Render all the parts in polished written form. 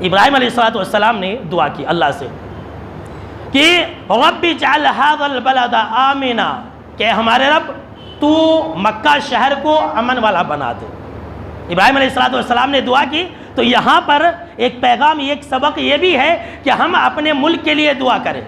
ابراہیم علیہ السلام نے دعا کی اللہ سے کہ رب اجعل ھذا البلد آمنا، کہ ہمارے رب تو مکہ شہر کو امن والا بنا دے۔ ابراہیم علیہ السلام نے دعا کی، تو یہاں پر ایک پیغام، ایک سبق یہ بھی ہے کہ ہم اپنے ملک کے لیے دعا کریں،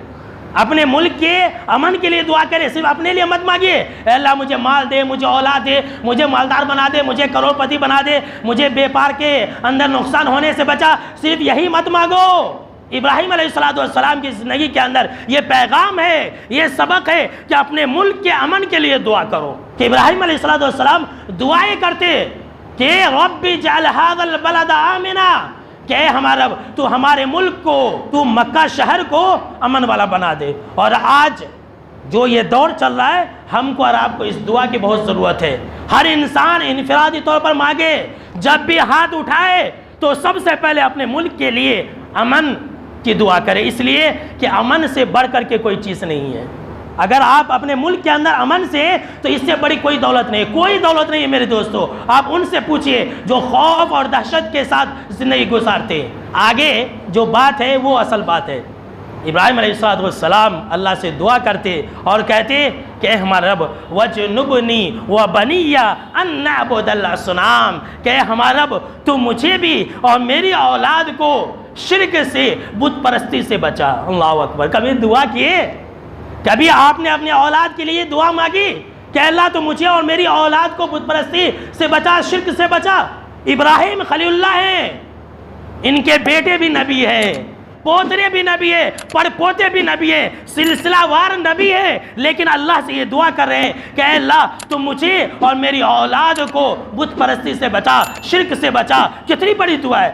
اپنے ملک کے امن کے لیے دعا کریں، صرف اپنے لیے مت مانگیے اے اللہ مجھے مال دے، مجھے اولاد دے، مجھے مالدار بنا دے، مجھے کروڑ پتی بنا دے، مجھے بیپار کے اندر نقصان ہونے سے بچا، صرف یہی مت مانگو۔ ابراہیم علیہ السلام کی زندگی کے اندر یہ پیغام ہے، یہ سبق ہے کہ اپنے ملک کے امن کے لیے دعا کرو۔ کہ ابراہیم علیہ السلام دعائیں کرتے کہ رب اجعل ھذا البلد آمنا، کہ اے ہمارا رب تو ہمارے ملک کو، تو مکہ شہر کو امن والا بنا دے۔ اور آج جو یہ دور چل رہا ہے، ہم کو اور آپ کو اس دعا کی بہت ضرورت ہے۔ ہر انسان انفرادی طور پر مانگے، جب بھی ہاتھ اٹھائے تو سب سے پہلے اپنے ملک کے لیے امن کی دعا کرے، اس لیے کہ امن سے بڑھ کر کے کوئی چیز نہیں ہے۔ اگر آپ اپنے ملک کے اندر امن سے، تو اس سے بڑی کوئی دولت نہیں، کوئی دولت نہیں ہے میرے دوستو۔ آپ ان سے پوچھئے جو خوف اور دہشت کے ساتھ زندگی گزارتے ہیں۔ آگے جو بات ہے وہ اصل بات ہے۔ ابراہیم علیہ السلام اللہ سے دعا کرتے اور کہتے کہ اے ہمارا رب وَجْنُبْنِي وَبَنِيَّ أَن نَعْبُدَ الْأَصْنَامَ، کہ ہمارا رب تو مجھے بھی اور میری اولاد کو شرک سے، بت پرستی سے بچا۔ اللہ اکبر۔ کبھی دعا کیے؟ کبھی آپ نے اپنے اولاد کے لیے دعا مانگی کہ اللہ تو مجھے اور میری اولاد کو بت پرستی سے بچا، شرک سے بچا؟ ابراہیم خلیل اللہ ہیں، ان کے بیٹے بھی نبی ہیں، پوترے بھی نبی ہیں، پر پوتے بھی نبی ہیں، سلسلہ وار نبی ہیں، لیکن اللہ سے یہ دعا کر رہے ہیں کہ اے اللہ تو مجھے اور میری اولاد کو بت پرستی سے بچا، شرک سے بچا۔ کتنی بڑی دعا ہے۔